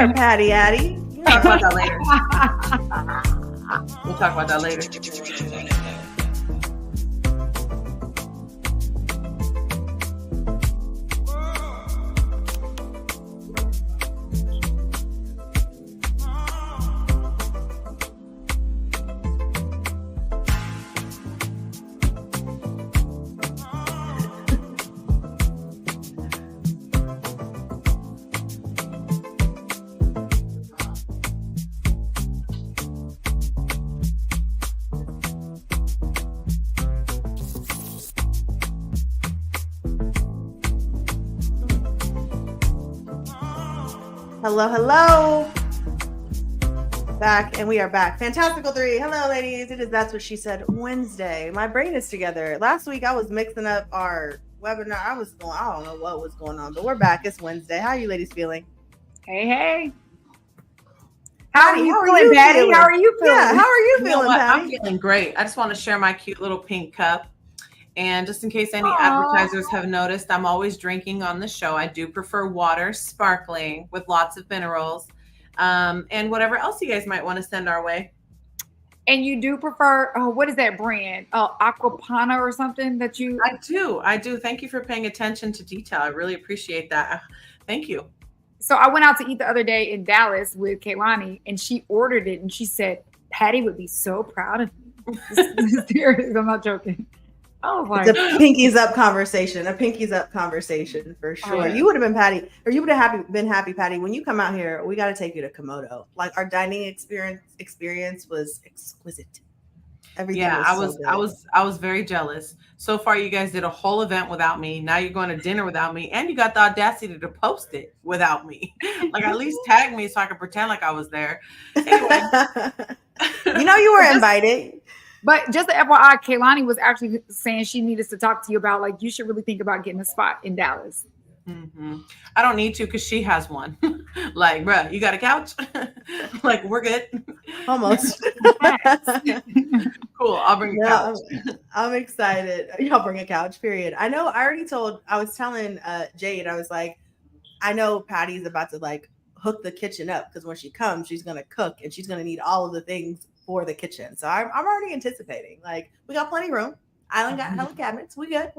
are Patty Addy. We'll talk about that later. We'll talk about that later. Hello. Back, and we are back. Fantastical 3. Hello, ladies. It is That's What She Said Wednesday. My brain is together. Last week, I was mixing up our webinar. I don't know what was going on, but we're back. It's Wednesday. How are you ladies feeling? Hey. How are you feeling, Patty? How are you feeling? Yeah, how are you feeling, Patty? I'm feeling great. I just want to share my cute little pink cup. And just in case any advertisers have noticed, I'm always drinking on the show. I do prefer water, sparkling, with lots of minerals, and whatever else you guys might want to send our way. And you do prefer, what is that brand? Aquapana or something that you... I do. Thank you for paying attention to detail. I really appreciate that. Thank you. So I went out to eat the other day in Dallas with Kaylani, and she ordered it, and she said, Patty would be so proud of me. Serious, I'm not joking. Oh, it's a pinkies up conversation. A pinkies up conversation for sure. Oh, yeah. You would have been Patty, or you would have been happy, Patty. When you come out here, we got to take you to Komodo. Like our dining experience was exquisite. Everything. Yeah, I was very jealous. So far, you guys did a whole event without me. Now you're going to dinner without me, and you got the audacity to post it without me. Like at least tag me so I could pretend like I was there. Anyway, you were invited. But just the FYI, Kaylani was actually saying she needed to talk to you about, like, you should really think about getting a spot in Dallas. Mm-hmm. I don't need to because she has one. Like, bruh, you got a couch? Like, we're good. Almost. Cool. I'll bring a couch. I'm excited. Y'all bring a couch, period. I was telling Jade, I was like, I know Patty's about to like hook the kitchen up because when she comes, she's going to cook and she's going to need all of the things for the kitchen. So I'm already anticipating. Like, we got plenty of room. Island got hella cabinets. We good.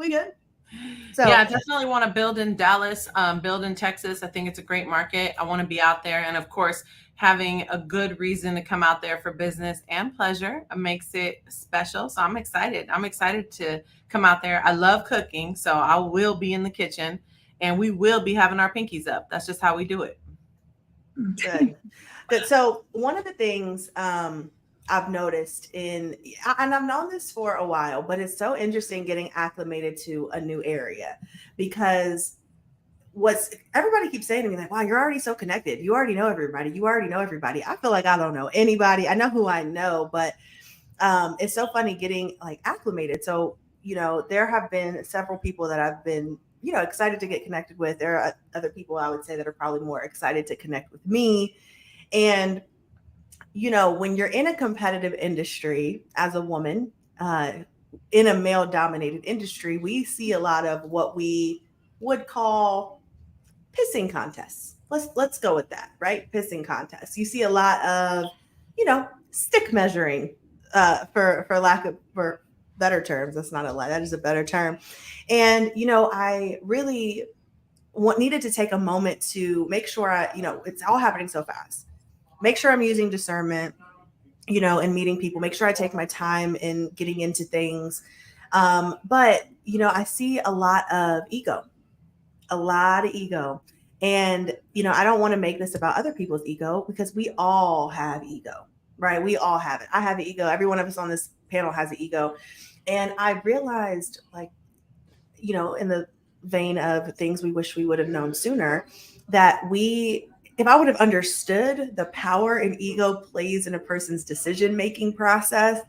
So yeah, I definitely want to build in Dallas, build in Texas. I think it's a great market. I want to be out there. And of course, having a good reason to come out there for business and pleasure makes it special. So I'm excited. I'm excited to come out there. I love cooking. So I will be in the kitchen and we will be having our pinkies up. That's just how we do it. Good. So one of the things, I've noticed and I've known this for a while, but it's so interesting getting acclimated to a new area because everybody keeps saying to me like, wow, you're already so connected. You already know everybody. I feel like I don't know anybody. I know who I know, but it's so funny getting like acclimated. So, there have been several people that I've been, excited to get connected with. There are other people I would say that are probably more excited to connect with me. And when you're in a competitive industry as a woman, in a male dominated industry, we see a lot of what we would call pissing contests. Let's go with that, right? Pissing contests. You see a lot of, stick measuring, for lack of better terms. That's not a lie. That is a better term. And, I really needed to take a moment to make sure it's all happening so fast. Make sure I'm using discernment, and meeting people. Make sure I take my time in getting into things. But, I see a lot of ego. And, I don't want to make this about other people's ego because we all have ego, right? We all have it. I have an ego. Every one of us on this panel has an ego. And I realized, like, in the vein of things we wish we would have known sooner, that if I would have understood the power an ego plays in a person's decision-making process,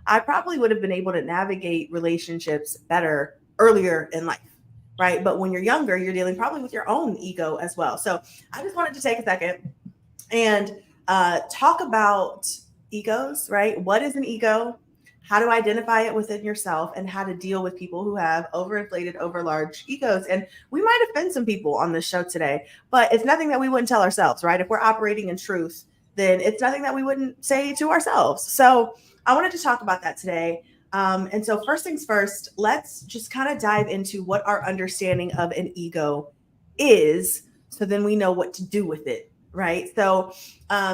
I probably would have been able to navigate relationships better earlier in life, right? But when you're younger, you're dealing probably with your own ego as well. So I just wanted to take a second and talk about egos, right? What is an ego? how to identify it within yourself, and how to deal with people who have overinflated, overlarge egos. And we might offend some people on this show today, but it's nothing that we wouldn't tell ourselves, right? If we're operating in truth, then it's nothing that we wouldn't say to ourselves. So I wanted to talk about that today. And so first things first, let's just kind of dive into what our understanding of an ego is, so then we know what to do with it, right? So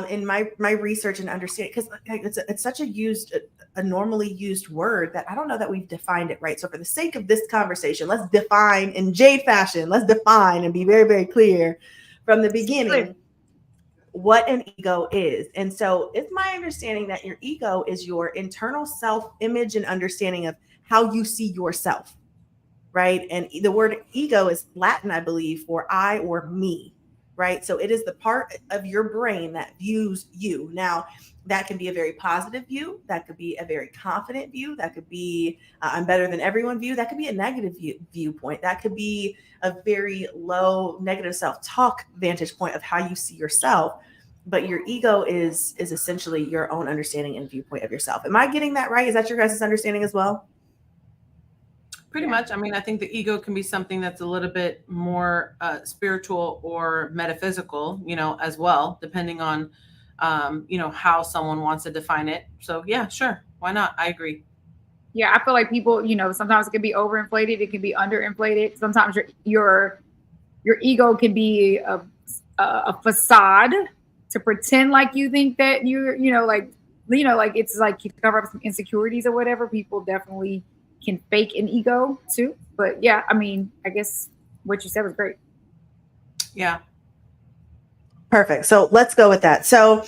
in my research and understanding, because it's such a normally used word that I don't know that we've defined it right. So for the sake of this conversation, let's define in Jade fashion, let's define and be very, very clear from the beginning what an ego is. And so it's my understanding that your ego is your internal self-image and understanding of how you see yourself, right? And the word ego is Latin, I believe, for I or me, right? So it is the part of your brain that views you. Now, that can be a very positive view. That could be a very confident view. That could be I'm better than everyone view. That could be a negative viewpoint. That could be a very low negative self-talk vantage point of how you see yourself. But your ego is essentially your own understanding and viewpoint of yourself. Am I getting that right? Is that your guys' understanding as well? Pretty much. I mean, I think the ego can be something that's a little bit more spiritual or metaphysical, as well, depending on, how someone wants to define it. So yeah, sure. Why not? I agree. Yeah, I feel like people, sometimes it can be overinflated, it can be underinflated. Sometimes your ego can be a facade to pretend like you think that you're, like it's like you cover up some insecurities or whatever. People definitely can fake an ego too. But yeah, I mean, I guess what you said was great. Yeah. Perfect. So let's go with that. So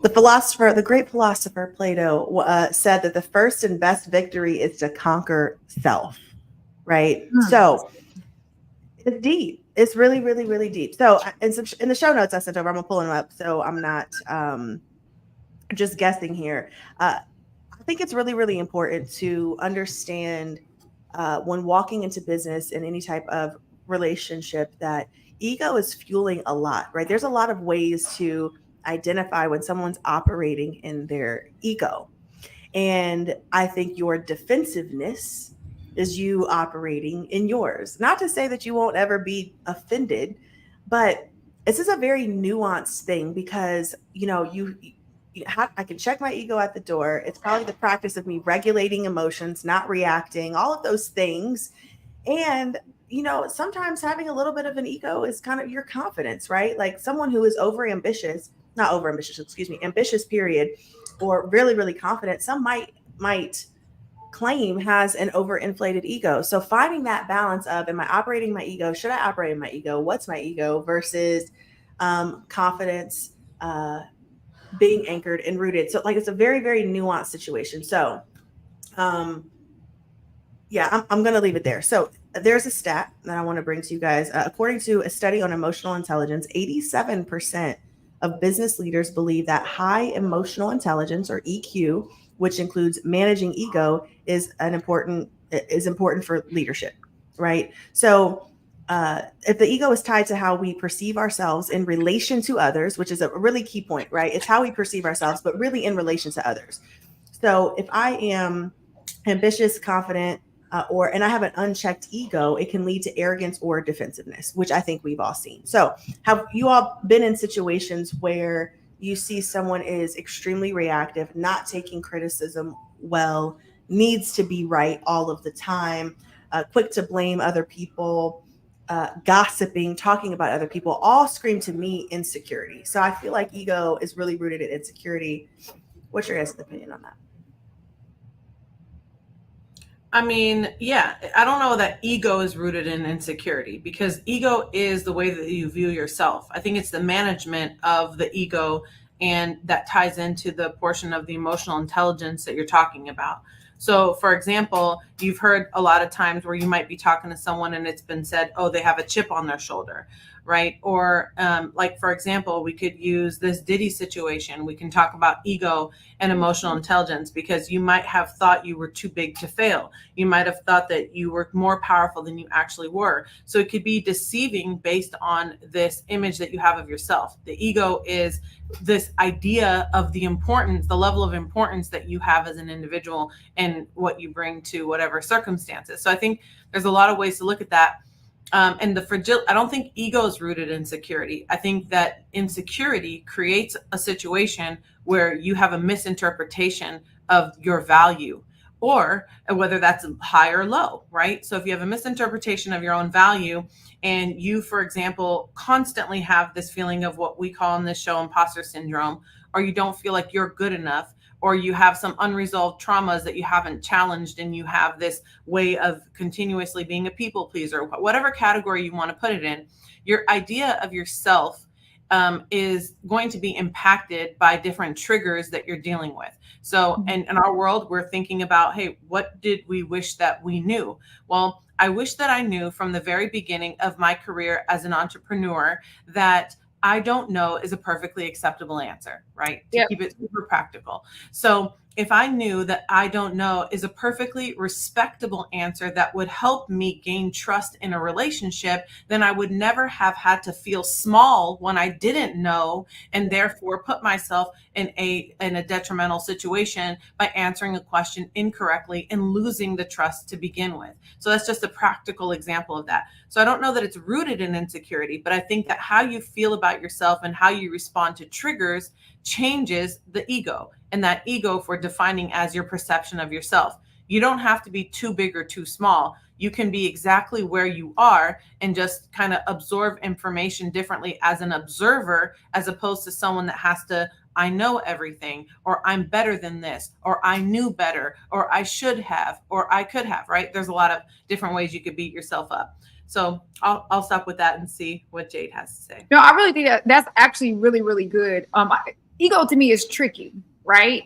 the great philosopher Plato said that the first and best victory is to conquer self, right? So it's deep. It's really, really, really deep. So in the show notes I sent over, I'm gonna pull them up, so I'm not just guessing here. I think it's really, really important to understand when walking into business in any type of relationship that ego is fueling a lot, right? There's a lot of ways to identify when someone's operating in their ego. And I think your defensiveness is you operating in yours. Not to say that you won't ever be offended, but this is a very nuanced thing because, I can check my ego at the door. It's probably the practice of me regulating emotions, not reacting, all of those things. And, sometimes having a little bit of an ego is kind of your confidence, right? Like someone who is ambitious period, or really, really confident, some might claim has an overinflated ego. So finding that balance of, am I operating my ego? Should I operate in my ego? What's my ego versus confidence, being anchored and rooted. So it's a very, very nuanced situation. So I'm going to leave it there. So there's a stat that I want to bring to you guys. According to a study on emotional intelligence, 87% of business leaders believe that high emotional intelligence, or EQ, which includes managing ego, is important for leadership, right? So if the ego is tied to how we perceive ourselves in relation to others, which is a really key point, right? It's how we perceive ourselves, but really in relation to others. So if I am ambitious, confident, and I have an unchecked ego, it can lead to arrogance or defensiveness, which I think we've all seen. So have you all been in situations where you see someone is extremely reactive, not taking criticism well, needs to be right all of the time, quick to blame other people, gossiping, talking about other people, all scream to me insecurity. So I feel like ego is really rooted in insecurity. What's your guys' opinion on that? I mean, yeah, I don't know that ego is rooted in insecurity, because ego is the way that you view yourself. I think it's the management of the ego, and that ties into the portion of the emotional intelligence that you're talking about. So, for example, you've heard a lot of times where you might be talking to someone and it's been said, oh, they have a chip on their shoulder. right? Or like, for example, we could use this Diddy situation. We can talk about ego and emotional intelligence, because you might have thought you were too big to fail. You might have thought that you were more powerful than you actually were. So it could be deceiving based on this image that you have of yourself. The ego is this idea of the importance, the level of importance that you have as an individual and what you bring to whatever circumstances. So I think there's a lot of ways to look at that. And the fragile, I don't think ego is rooted in insecurity. I think that insecurity creates a situation where you have a misinterpretation of your value, or whether that's high or low, right? So if you have a misinterpretation of your own value, and you, for example, constantly have this feeling of what we call in this show imposter syndrome, or you don't feel like you're good enough, or you have some unresolved traumas that you haven't challenged, and you have this way of continuously being a people pleaser, whatever category you want to put it in, your idea of yourself is going to be impacted by different triggers that you're dealing with. So, and in our world, we're thinking about, hey, what did we wish that we knew? Well, I wish that I knew from the very beginning of my career as an entrepreneur that I don't know is a perfectly acceptable answer, right? To keep it super practical. So if I knew that I don't know is a perfectly respectable answer that would help me gain trust in a relationship, then I would never have had to feel small when I didn't know, and therefore put myself in a detrimental situation by answering a question incorrectly and losing the trust to begin with. So that's just a practical example of that. So I don't know that it's rooted in insecurity, but I think that how you feel about yourself and how you respond to triggers changes the ego, and that ego for defining as your perception of yourself. You don't have to be too big or too small. You can be exactly where you are and just kind of absorb information differently as an observer, as opposed to someone that has to, I know everything, or I'm better than this, or I knew better, or I should have, or I could have, right? There's a lot of different ways you could beat yourself up. So I'll stop with that and see what Jade has to say. No, I really think that that's actually really, really good. Ego to me is tricky, right?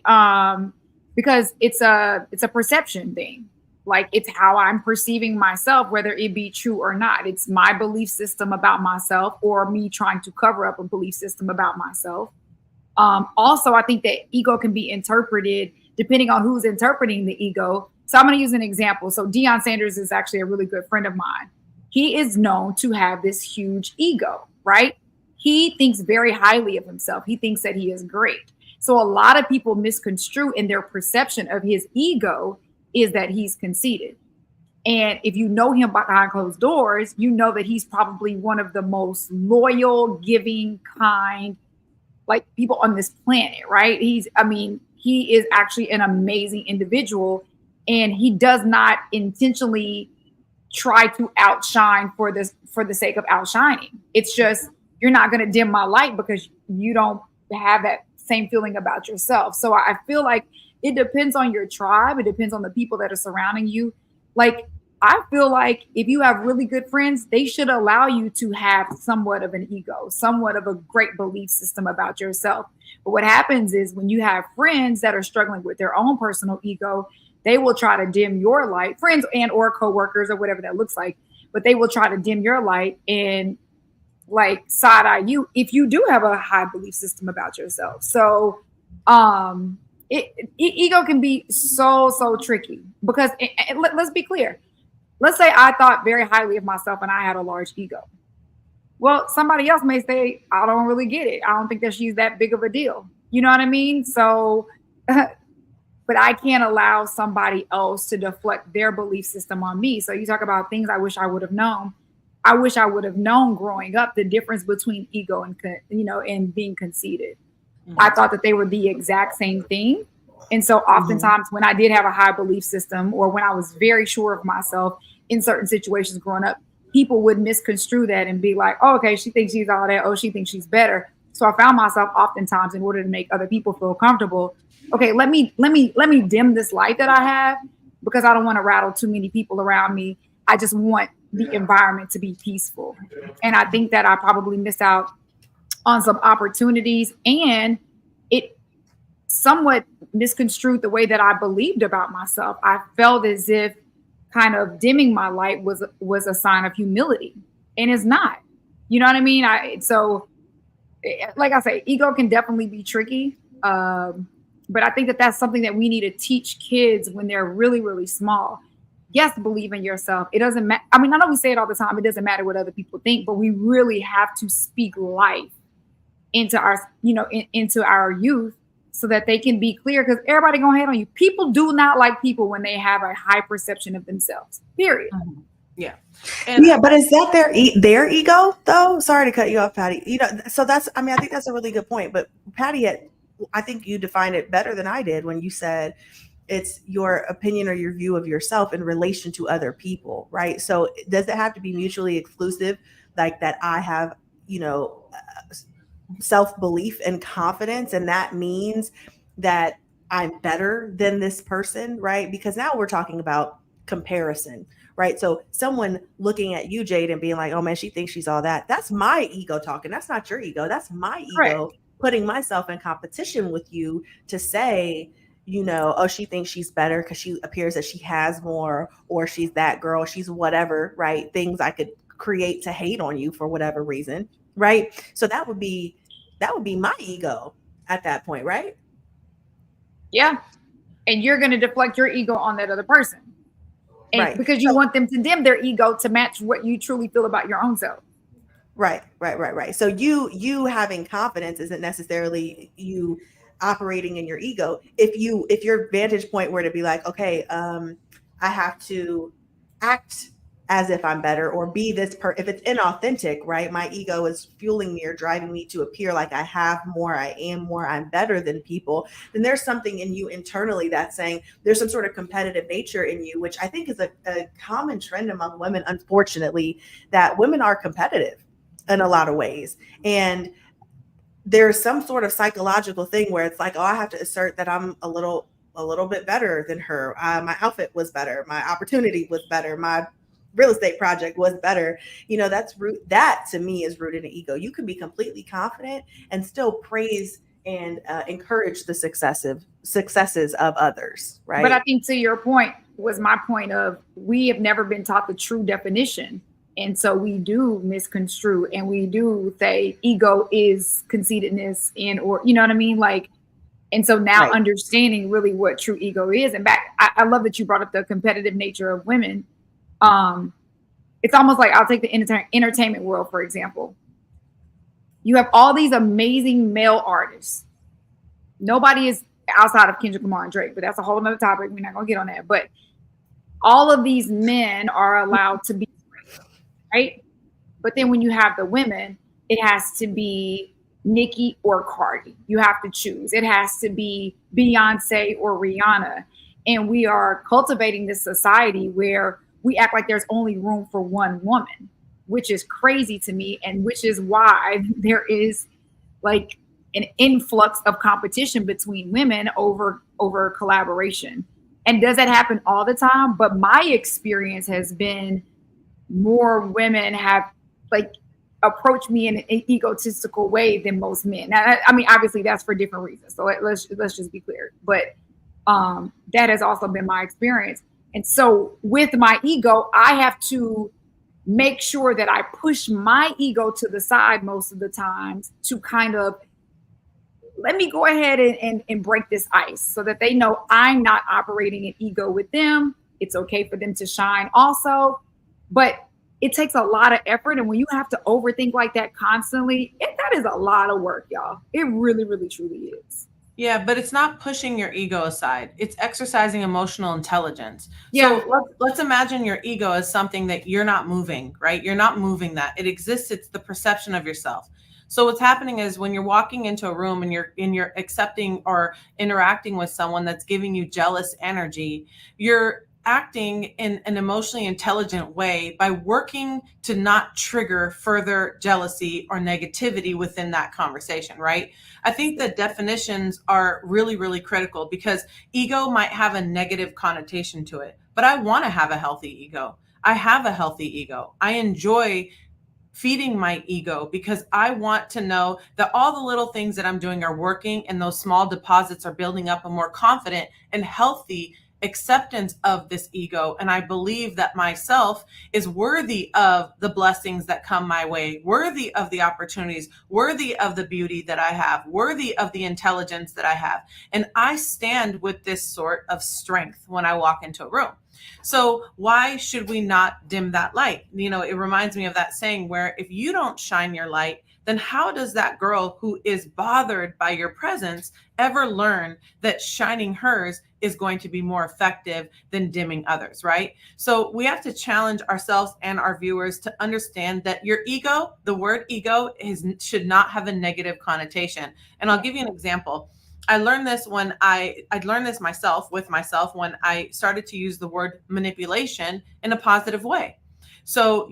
Because it's a perception thing. Like, it's how I'm perceiving myself, whether it be true or not. It's my belief system about myself, or me trying to cover up a belief system about myself. Also, I think that ego can be interpreted depending on who's interpreting the ego. So I'm going to use an example. So Deion Sanders is actually a really good friend of mine. He is known to have this huge ego, right? He thinks very highly of himself. He thinks that he is great. So a lot of people misconstrue in their perception of his ego is that he's conceited. And if you know him behind closed doors, you know that he's probably one of the most loyal, giving, kind, like, people on this planet, right? He is actually an amazing individual, and he does not intentionally try to outshine for the sake of outshining. It's just, you're not going to dim my light because you don't have that same feeling about yourself. So I feel like it depends on your tribe. It depends on the people that are surrounding you. Like, I feel like if you have really good friends, they should allow you to have somewhat of an ego, somewhat of a great belief system about yourself. But what happens is, when you have friends that are struggling with their own personal ego, they will try to dim your light, friends and or coworkers or whatever that looks like, but they will try to dim your light and, like, side eye you if you do have a high belief system about yourself. So ego can be so tricky, because let's be clear. Let's say I thought very highly of myself and I had a large ego. Well, somebody else may say, I don't really get it. I don't think that she's that big of a deal. You know what I mean? So, but I can't allow somebody else to deflect their belief system on me. So you talk about things I wish I would have known. I wish I would have known growing up the difference between ego and, and being conceited. Mm-hmm. I thought that they were the exact same thing. And so oftentimes when I did have a high belief system, or when I was very sure of myself in certain situations growing up, people would misconstrue that and be like, oh, okay, she thinks she's all that. Oh, she thinks she's better. So I found myself oftentimes, in order to make other people feel comfortable, okay, let me dim this light that I have, because I don't want to rattle too many people around me. I just want the environment to be peaceful. And I think that I probably missed out on some opportunities, and it somewhat misconstrued the way that I believed about myself. I felt as if kind of dimming my light was a sign of humility, and it's not. You know what I mean? Like I say, ego can definitely be tricky. But I think that that's something that we need to teach kids when they're really, really small. Yes, believe in yourself. It doesn't matter. I mean, I know we say it all the time. It doesn't matter what other people think, but we really have to speak life into our, into our youth so that they can be clear, because everybody gonna hate on you. People do not like people when they have a high perception of themselves, period. Mm-hmm. Yeah. And yeah, but is that their ego though? Sorry to cut you off, Patty. So I think that's a really good point. But Patty, I think you defined it better than I did when you said it's your opinion or your view of yourself in relation to other people, right? So does it have to be mutually exclusive, like that I have, self-belief and confidence, and that means that I'm better than this person, right? Because now we're talking about comparison, right? So someone looking at you, Jade, and being like, oh man, she thinks she's all that. That's my ego talking. That's not your ego. That's my ego putting myself in competition with you to say, oh, she thinks she's better because she appears that she has more, or she's that girl, she's whatever, right? Things I could create to hate on you for whatever reason, right? So that would be my ego at that point, right? Yeah. And you're going to deflect your ego on that other person. And right. Because you want them to dim their ego to match what you truly feel about your own self. Right. So you having confidence isn't necessarily you operating in your ego. If your vantage point were to be like, okay, I have to act as if I'm better, or be this if it's inauthentic, right? My ego is fueling me or driving me to appear like I have more, I am more, I'm better than people. Then there's something in you internally that's saying there's some sort of competitive nature in you, which I think is a common trend among women, unfortunately, that women are competitive in a lot of ways. And there's some sort of psychological thing where it's like, oh, I have to assert that I'm a little bit better than her. My outfit was better. My opportunity was better. My real estate project was better. That to me is rooted in ego. You can be completely confident and still praise and encourage the successes of others, right? But I think to your point was my point of, we have never been taught the true definition. And so we do misconstrue, and we do say ego is conceitedness or, you know what I mean? Like, and so now understanding really what true ego is. And I love that you brought up the competitive nature of women. It's almost like, I'll take the entertainment world, for example. You have all these amazing male artists. Nobody is outside of Kendrick Lamar and Drake, but that's a whole nother topic. We're not gonna get on that. But all of these men are allowed to be great, right? But then when you have the women, it has to be Nicki or Cardi. You have to choose. It has to be Beyonce or Rihanna. And we are cultivating this society where we act like there's only room for one woman, which is crazy to me. And which is why there is like an influx of competition between women over collaboration. And does that happen all the time? But my experience has been more women have like approached me in an egotistical way than most men. Now, I mean, obviously that's for different reasons. So let's just be clear. But that has also been my experience. And so with my ego, I have to make sure that I push my ego to the side most of the times to kind of let me go ahead and break this ice so that they know I'm not operating in ego with them. It's okay for them to shine also. But it takes a lot of effort. And when you have to overthink like that constantly, that is a lot of work, y'all. It really, really, truly is. Yeah, but it's not pushing your ego aside. It's exercising emotional intelligence. Yeah. So let's imagine your ego as something that you're not moving, right? You're not moving that. It exists. It's the perception of yourself. So what's happening is when you're walking into a room and you're accepting or interacting with someone that's giving you jealous energy, you're acting in an emotionally intelligent way by working to not trigger further jealousy or negativity within that conversation, right? I think that definitions are really, really critical because ego might have a negative connotation to it, but I want to have a healthy ego. I have a healthy ego. I enjoy feeding my ego because I want to know that all the little things that I'm doing are working and those small deposits are building up a more confident and healthy acceptance of this ego, and I believe that myself is worthy of the blessings that come my way, worthy of the opportunities, worthy of the beauty that I have, worthy of the intelligence that I have. And I stand with this sort of strength when I walk into a room. So why should we not dim that light? You know, it reminds me of that saying where if you don't shine your light, then how does that girl who is bothered by your presence ever learn that shining hers is going to be more effective than dimming others, right? So we have to challenge ourselves and our viewers to understand that your ego, the word ego, should not have a negative connotation. And I'll give you an example. I learned this when I learned this with myself when I started to use the word manipulation in a positive way. So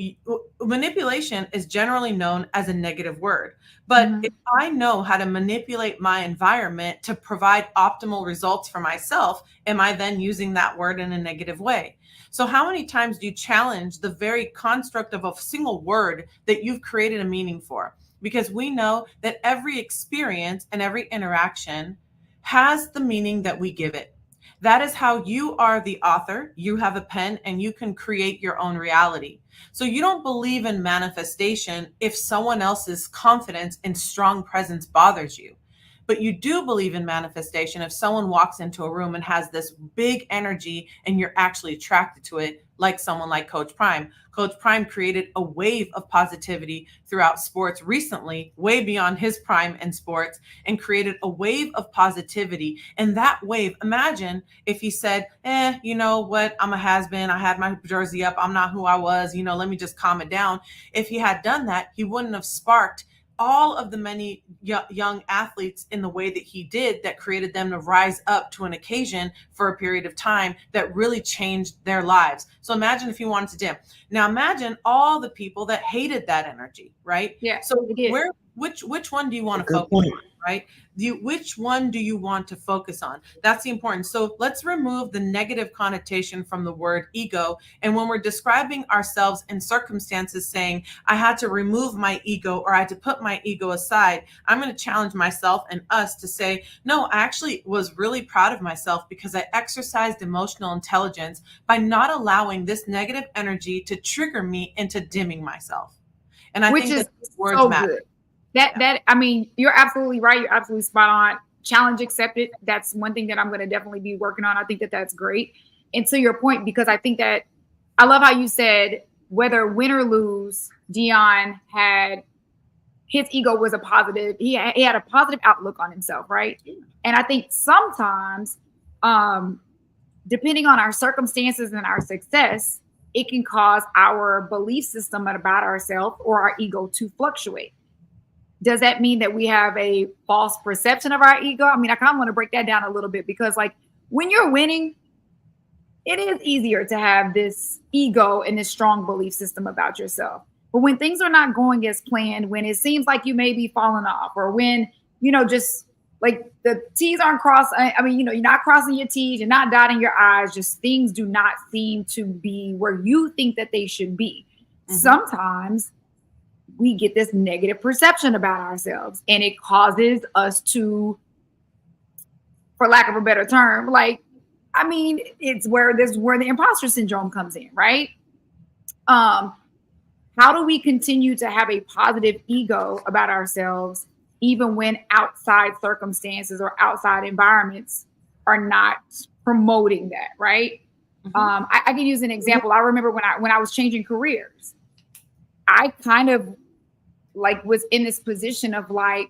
manipulation is generally known as a negative word, but if I know how to manipulate my environment to provide optimal results for myself, am I then using that word in a negative way? So how many times do you challenge the very construct of a single word that you've created a meaning for? Because we know that every experience and every interaction has the meaning that we give it. That is how you are the author. You have a pen and you can create your own reality. So you don't believe in manifestation if someone else's confidence and strong presence bothers you. But you do believe in manifestation if someone walks into a room and has this big energy and you're actually attracted to it, like someone like Coach Prime. Coach Prime created a wave of positivity throughout sports recently, way beyond his prime in sports, and created a wave of positivity. And that wave, imagine if he said, you know what, I'm a has-been, I had my jersey up, I'm not who I was, you know, let me just calm it down. If he had done that, he wouldn't have sparked all of the many young athletes in the way that he did that created them to rise up to an occasion for a period of time that really changed their lives. So imagine if you wanted to dim. Now imagine all the people that hated that energy, right? Yeah. So which one do you want to focus on, right? Which one do you want to focus on? That's the important. So let's remove the negative connotation from the word ego. And when we're describing ourselves in circumstances saying, I had to remove my ego or I had to put my ego aside, I'm going to challenge myself and us to say, no, I actually was really proud of myself because I exercised emotional intelligence by not allowing this negative energy to trigger me into dimming myself. And I think that words so matter. Good. That I mean, you're absolutely right. You're absolutely spot on. Challenge accepted. That's one thing that I'm going to definitely be working on. I think that that's great. And to your point, because I think that I love how you said whether win or lose, Deion had his ego was a positive. He had a positive outlook on himself, right? And I think sometimes, depending on our circumstances and our success, it can cause our belief system about ourselves or our ego to fluctuate. Does that mean that we have a false perception of our ego? I mean, I kind of want to break that down a little bit because like when you're winning, it is easier to have this ego and this strong belief system about yourself. But when things are not going as planned, when it seems like you may be falling off or when, you know, just like the T's aren't crossed. I mean, you know, you're not crossing your T's, you're not dotting your I's, just things do not seem to be where you think that they should be. Sometimes we get this negative perception about ourselves and it causes us to, for lack of a better term, like, I mean, it's where the imposter syndrome comes in, right? How do we continue to have a positive ego about ourselves, even when outside circumstances or outside environments are not promoting that, right? I can use an example. I remember when I was changing careers, I kind of like was in this position of like,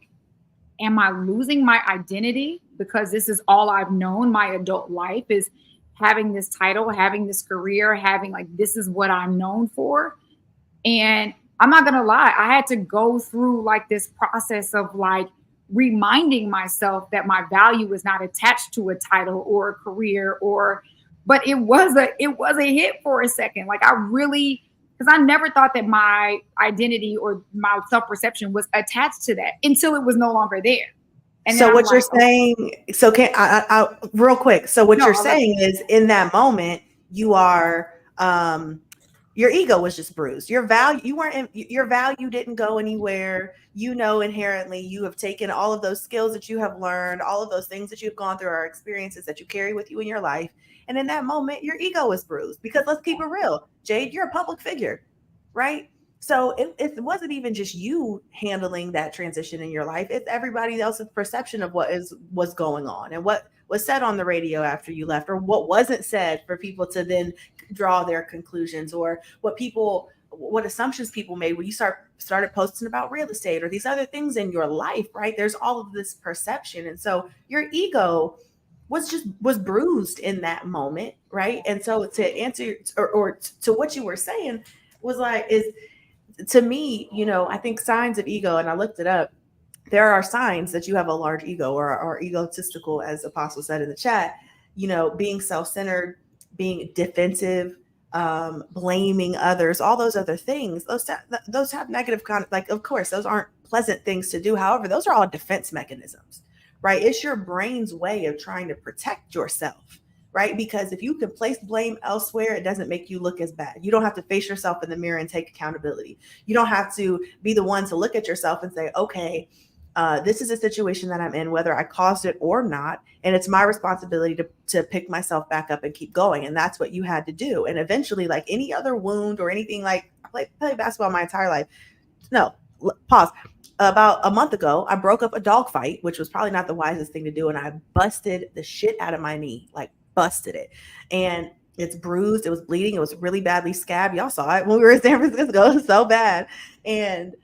am I losing my identity? Because this is all I've known my adult life is having this title, having this career, having like, this is what I'm known for. And I'm not going to lie, I had to go through like this process of like reminding myself that my value is not attached to a title or a career but it was a hit for a second. Like I really, because I never thought that my identity or my self-perception was attached to that until it was no longer there. And so what you're saying, so can I real quick. So what you're saying is in that moment, you are Your ego was just bruised. Your value, your value didn't go anywhere. Inherently you have taken all of those skills that you have learned, all of those things that you've gone through, are experiences that you carry with you in your life. And in that moment, your ego was bruised, because let's keep it real, Jade, you're a public figure, right? So it wasn't even just you handling that transition in your life. It's everybody else's perception of was going on, and what was said on the radio after you left, or what wasn't said, for people to then draw their conclusions, or what assumptions people made when you started posting about real estate or these other things in your life, right? There's all of this perception. And so your ego was bruised in that moment, right? And so to answer or to what you were saying was to me, I think signs of ego, and I looked it up, there are signs that you have a large ego, or egotistical, as Apostle said in the chat, being self-centered, being defensive, blaming others, all those other things, those have negative of course, those aren't pleasant things to do. However, those are all defense mechanisms, right? It's your brain's way of trying to protect yourself, right? Because if you can place blame elsewhere, it doesn't make you look as bad. You don't have to face yourself in the mirror and take accountability. You don't have to be the one to look at yourself and say, okay, this is a situation that I'm in, whether I caused it or not, and it's my responsibility to pick myself back up and keep going. And that's what you had to do. And eventually, like any other wound or anything, like I played basketball my entire life. No, pause. About a month ago, I broke up a dog fight, which was probably not the wisest thing to do. And I busted the shit out of my knee, like busted it. And it's bruised. It was bleeding. It was really badly scabbed. Y'all saw it when we were in San Francisco. It was so bad. And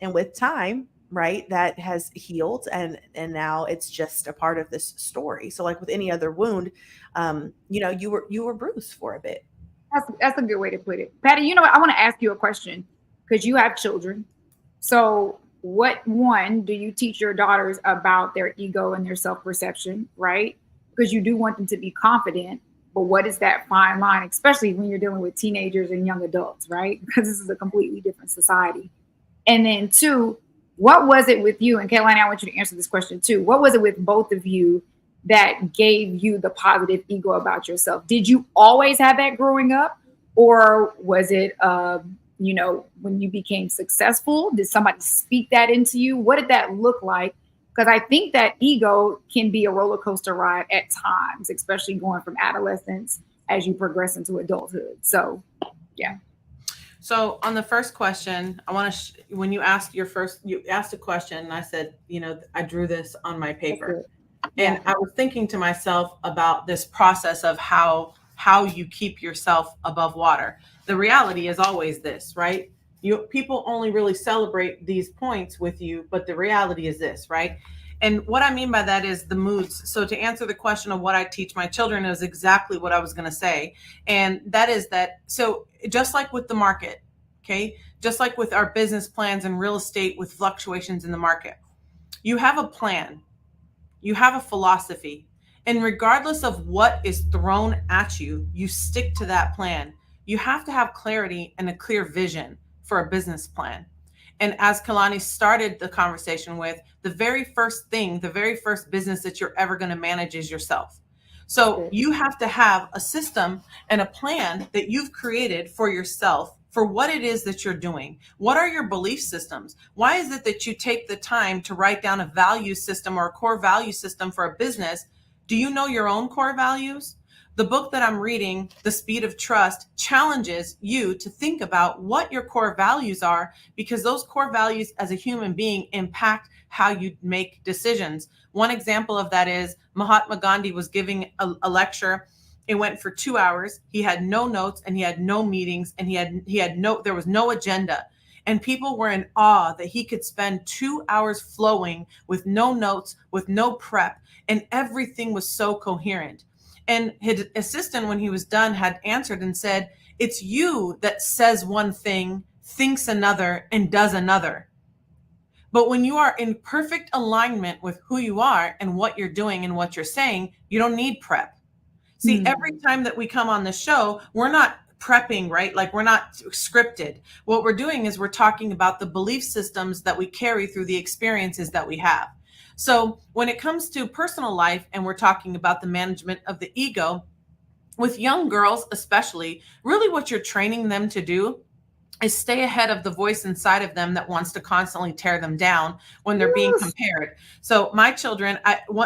with time, right, that has healed, and now it's just a part of this story. So like with any other wound, you were bruised for a bit. That's a good way to put it. Patty, I want to ask you a question, because you have children. So what do you teach your daughters about their ego and their self-perception, right? Because you do want them to be confident, but what is that fine line, especially when you're dealing with teenagers and young adults, right? Because this is a completely different society. And then 2, what was it with you? And Caroline, I want you to answer this question too. What was it with both of you that gave you the positive ego about yourself? Did you always have that growing up? Or was it, when you became successful, did somebody speak that into you? What did that look like? Because I think that ego can be a roller coaster ride at times, especially going from adolescence as you progress into adulthood. So, yeah. So on the first question, I want to, when you asked a question, and I said, I drew this on my paper. And I was thinking to myself about this process of how you keep yourself above water. The reality is always this, right? People only really celebrate these points with you, but the reality is this, right? And what I mean by that is the moods. So to answer the question of what I teach my children is exactly what I was going to say. And that is that, so just like with the market, okay, just like with our business plans and real estate with fluctuations in the market, you have a plan, you have a philosophy, and regardless of what is thrown at you, you stick to that plan. You have to have clarity and a clear vision for a business plan. And as Kalani started the conversation with, the very first business that you're ever going to manage is yourself. So you have to have a system and a plan that you've created for yourself for what it is that you're doing. What are your belief systems? Why is it that you take the time to write down a value system or a core value system for a business? Do you know your own core values? The book that I'm reading, The Speed of Trust, challenges you to think about what your core values are, because those core values as a human being impact how you make decisions. One example of that is Mahatma Gandhi was giving a lecture. It went for 2 hours. He had no notes and he had no meetings and there was no agenda. And people were in awe that he could spend 2 hours flowing with no notes, with no prep, and everything was so coherent. And his assistant, when he was done, had answered and said, it's you that says one thing, thinks another, and does another. But when you are in perfect alignment with who you are and what you're doing and what you're saying, you don't need prep. See, every time that we come on the show, we're not prepping, right? Like we're not scripted. What we're doing is we're talking about the belief systems that we carry through the experiences that we have. So when it comes to personal life and we're talking about the management of the ego, with young girls, especially, really what you're training them to do is stay ahead of the voice inside of them that wants to constantly tear them down when they're being Yes. compared. So my children,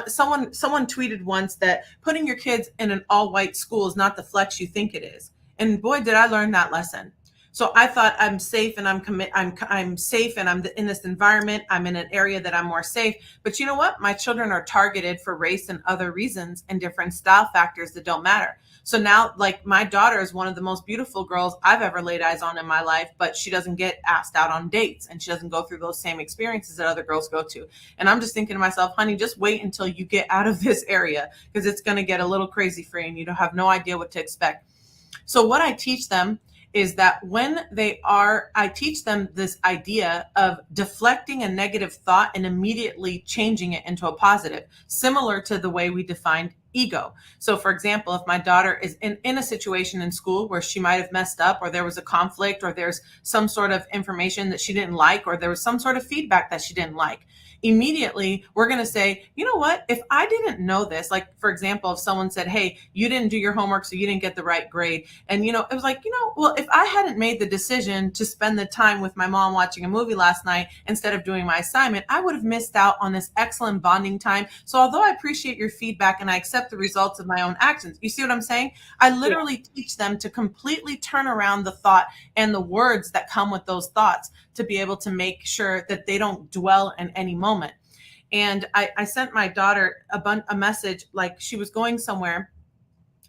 someone tweeted once that putting your kids in an all-white school is not the flex you think it is. And boy, did I learn that lesson. So I thought I'm safe and I'm safe and I'm in this environment. I'm in an area that I'm more safe. But you know what? My children are targeted for race and other reasons and different style factors that don't matter. So now, like, my daughter is one of the most beautiful girls I've ever laid eyes on in my life, but she doesn't get asked out on dates and she doesn't go through those same experiences that other girls go to. And I'm just thinking to myself, honey, just wait until you get out of this area because it's going to get a little crazy for you and you don't have no idea what to expect. So what I teach them is that I teach them this idea of deflecting a negative thought and immediately changing it into a positive, similar to the way we defined ego. So for example, if my daughter is in a situation in school where she might have messed up, or there was a conflict, or there's some sort of information that she didn't like, or there was some sort of feedback that she didn't like, immediately we're going to say, you know what, if I didn't know this, like, for example, if someone said, hey, you didn't do your homework, so you didn't get the right grade. And, it was like, well, if I hadn't made the decision to spend the time with my mom watching a movie last night instead of doing my assignment, I would have missed out on this excellent bonding time. So although I appreciate your feedback and I accept the results of my own actions, you see what I'm saying? I literally teach them to completely turn around the thought and the words that come with those thoughts to be able to make sure that they don't dwell in any moment. And I sent my daughter a message, like she was going somewhere.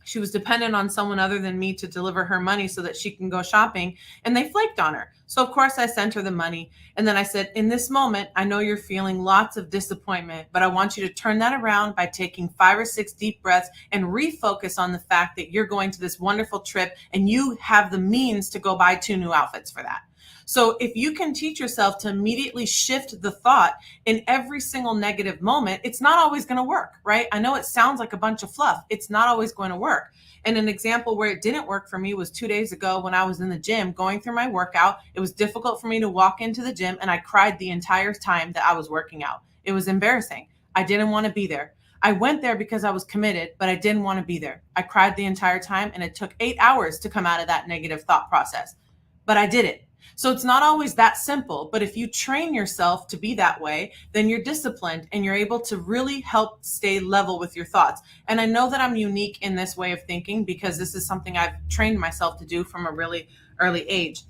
She was dependent on someone other than me to deliver her money so that she can go shopping, and they flaked on her. So of course I sent her the money. And then I said, in this moment, I know you're feeling lots of disappointment, but I want you to turn that around by taking 5 or 6 deep breaths and refocus on the fact that you're going to this wonderful trip and you have the means to go buy 2 new outfits for that. So if you can teach yourself to immediately shift the thought in every single negative moment, it's not always going to work, right? I know it sounds like a bunch of fluff. It's not always going to work. And an example where it didn't work for me was 2 days ago when I was in the gym going through my workout. It was difficult for me to walk into the gym, and I cried the entire time that I was working out. It was embarrassing. I didn't want to be there. I went there because I was committed, but I didn't want to be there. I cried the entire time, and it took 8 hours to come out of that negative thought process, but I did it. So it's not always that simple, but if you train yourself to be that way, then you're disciplined and you're able to really help stay level with your thoughts. And I know that I'm unique in this way of thinking because this is something I've trained myself to do from a really early age.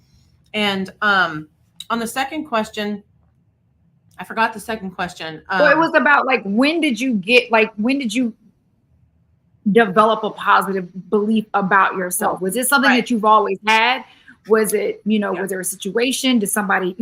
And on the second question, I forgot the second question. So it was about like, when did you develop a positive belief about yourself? Was it something that you've always had? Was it, was there a situation? Did somebody,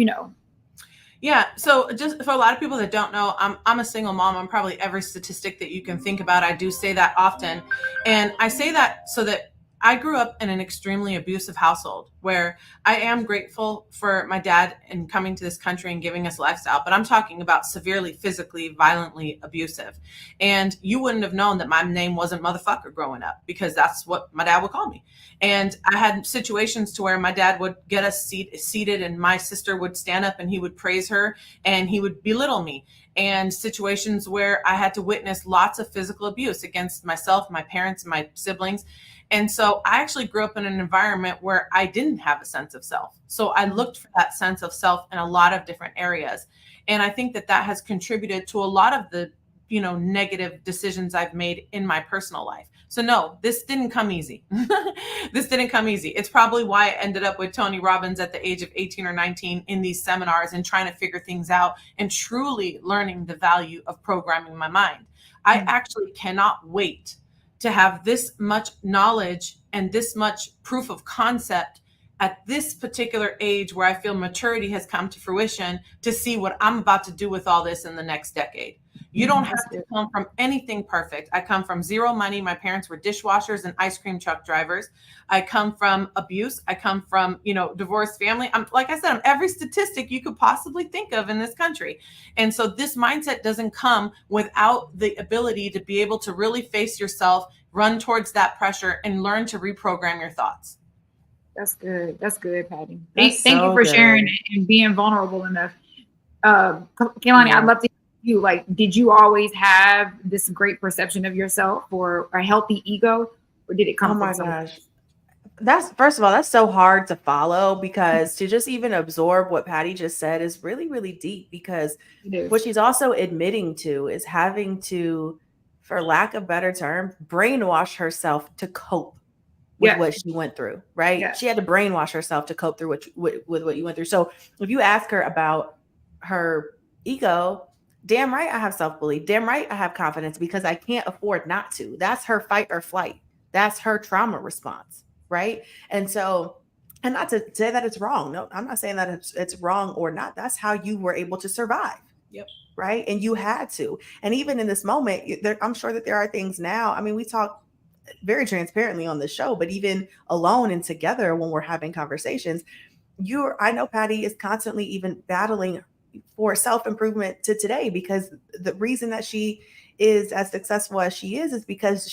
Yeah. So just for a lot of people that don't know, I'm a single mom. I'm probably every statistic that you can think about. I do say that often. And I say that so that I grew up in an extremely abusive household where I am grateful for my dad in coming to this country and giving us lifestyle, but I'm talking about severely, physically, violently abusive. And you wouldn't have known that my name wasn't motherfucker growing up because that's what my dad would call me. And I had situations to where my dad would get us seated and my sister would stand up and he would praise her and he would belittle me. And situations where I had to witness lots of physical abuse against myself, my parents, and my siblings. And so I actually grew up in an environment where I didn't have a sense of self. So I looked for that sense of self in a lot of different areas. And I think that has contributed to a lot of the, negative decisions I've made in my personal life. So no, this didn't come easy. This didn't come easy. It's probably why I ended up with Tony Robbins at the age of 18 or 19 in these seminars and trying to figure things out and truly learning the value of programming my mind. I actually cannot wait to have this much knowledge and this much proof of concept at this particular age where I feel maturity has come to fruition to see what I'm about to do with all this in the next decade. You don't have to come from anything perfect. I come from zero money. My parents were dishwashers and ice cream truck drivers. I come from abuse. I come from, divorced family. Like I said, I'm every statistic you could possibly think of in this country. And so this mindset doesn't come without the ability to be able to really face yourself, run towards that pressure, and learn to reprogram your thoughts. That's good. That's good, Patty. Thank you for sharing and being vulnerable enough. Kehlani, I'd love to you, like, did you always have this great perception of yourself or a healthy ego, or did it come Oh from my somewhere? gosh. That's first of all, that's so hard to follow because to just even absorb what Patty just said is really, really deep because It is. what she's also admitting to is having to, for lack of better term, brainwash herself to cope with Yeah, what she went through, right? yeah. She had to brainwash herself to cope through with what you went through. So if you ask her about her ego, damn right I have self-belief. Damn right I have confidence because I can't afford not to. That's her fight or flight. That's her trauma response, right? And so, and not to say that it's wrong. No, I'm not saying that it's wrong or not. That's how you were able to survive. Yep. Right. And you had to. And even in this moment, I'm sure that there are things now. I mean, we talk very transparently on the show, but even alone and together when we're having conversations, I know Patty is constantly even battling for self-improvement to today because the reason that she is as successful as she is because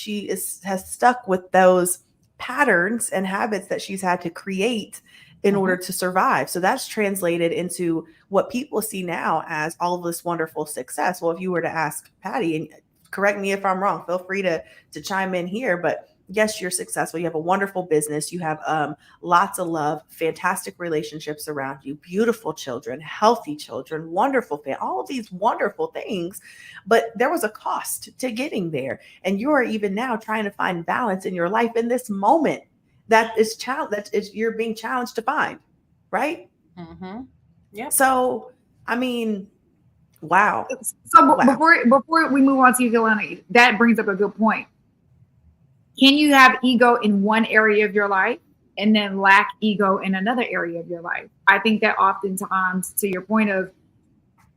has stuck with those patterns and habits that she's had to create in order to survive. So that's translated into what people see now as all of this wonderful success. Well, if you were to ask Patty, and correct me if I'm wrong, feel free to chime in here, but yes, you're successful. You have a wonderful business. You have lots of love, fantastic relationships around you, beautiful children, healthy children, wonderful family, all of these wonderful things. But there was a cost to getting there. And you are even now trying to find balance in your life in this moment you're being challenged to find, right? Mm-hmm. Yeah. So, I mean, wow. So Wow. before we move on to you, Delaney, that brings up a good point. Can you have ego in one area of your life and then lack ego in another area of your life? I think that oftentimes, to your point of,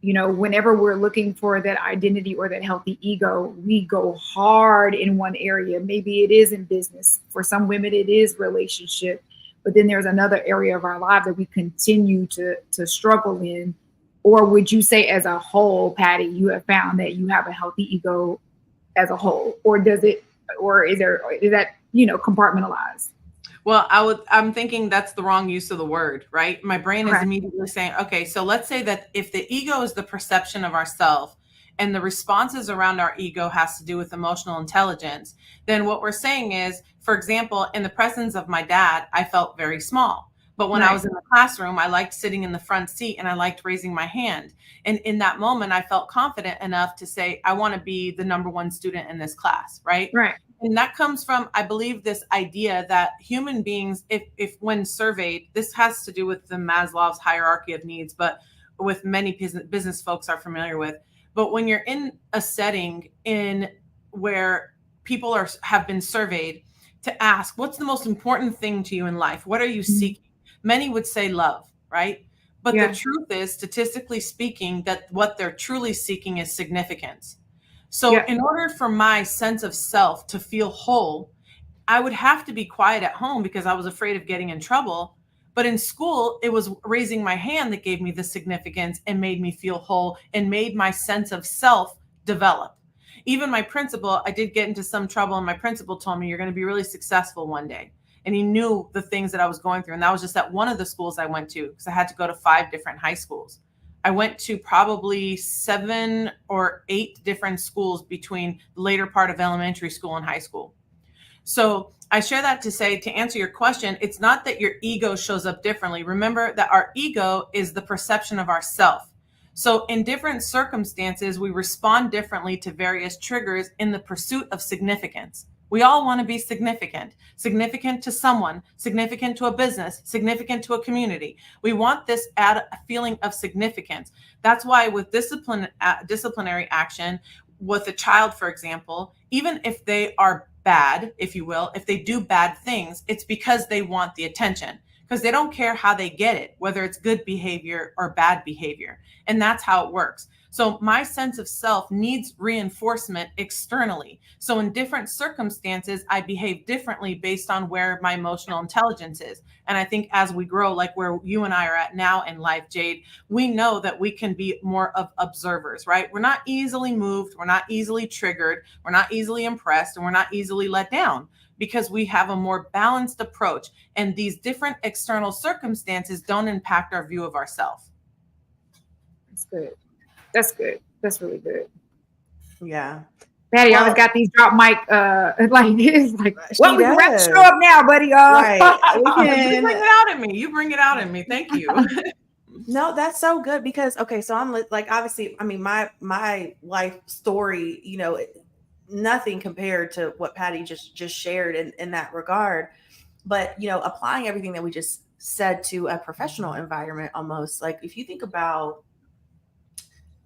whenever we're looking for that identity or that healthy ego, we go hard in one area. Maybe it is in business. For some women, it is relationship. But then there's another area of our life that we continue to struggle in. Or would you say as a whole, Patty, you have found that you have a healthy ego as a whole? Or is that compartmentalized? Well, I'm thinking that's the wrong use of the word, right? My brain is immediately saying, okay, so let's say that if the ego is the perception of ourself and the responses around our ego has to do with emotional intelligence, then what we're saying is, for example, in the presence of my dad, I felt very small. But when I was in the classroom, I liked sitting in the front seat and I liked raising my hand. And in that moment, I felt confident enough to say, I want to be the number one student in this class, right? Right. And that comes from, I believe, this idea that human beings, if when surveyed, this has to do with the Maslow's hierarchy of needs, but with many business folks are familiar with. But when you're in a setting in where people have been surveyed to ask, what's the most important thing to you in life? What are you seeking? Many would say love, right? But the truth is, statistically speaking, that what they're truly seeking is significance. So in order for my sense of self to feel whole, I would have to be quiet at home because I was afraid of getting in trouble. But in school, it was raising my hand that gave me the significance and made me feel whole and made my sense of self develop. Even my principal, I did get into some trouble, and my principal told me, you're going to be really successful one day. And he knew the things that I was going through. And that was just at one of the schools I went to, because I had to go to 5 different high schools. I went to probably 7 or 8 different schools between the later part of elementary school and high school. So I share that to say, to answer your question, it's not that your ego shows up differently. Remember that our ego is the perception of ourself. So in different circumstances, we respond differently to various triggers in the pursuit of significance. We all want to be significant to someone, significant to a business, significant to a community. We want this feeling of significance. That's why with disciplinary action, with a child, for example, even if they are bad, if you will, if they do bad things, it's because they want the attention, because they don't care how they get it, whether it's good behavior or bad behavior. And that's how it works. So my sense of self needs reinforcement externally. So in different circumstances, I behave differently based on where my emotional intelligence is. And I think as we grow, like where you and I are at now in life, Jade, we know that we can be more of observers, right? We're not easily moved. We're not easily triggered. We're not easily impressed, and we're not easily let down, because we have a more balanced approach. And these different external circumstances don't impact our view of ourselves. That's good. That's good. That's really good. Yeah. Patty always Well, got these drop mic like this. Like, she well, we can wrap the does. show up now, buddy. Right. We You can. bring it out in me. You bring it out in me. Thank you. No, that's so good because okay, so I'm like obviously, I mean my life story, nothing compared to what Patty just shared in that regard. But applying everything that we just said to a professional environment, almost like if you think about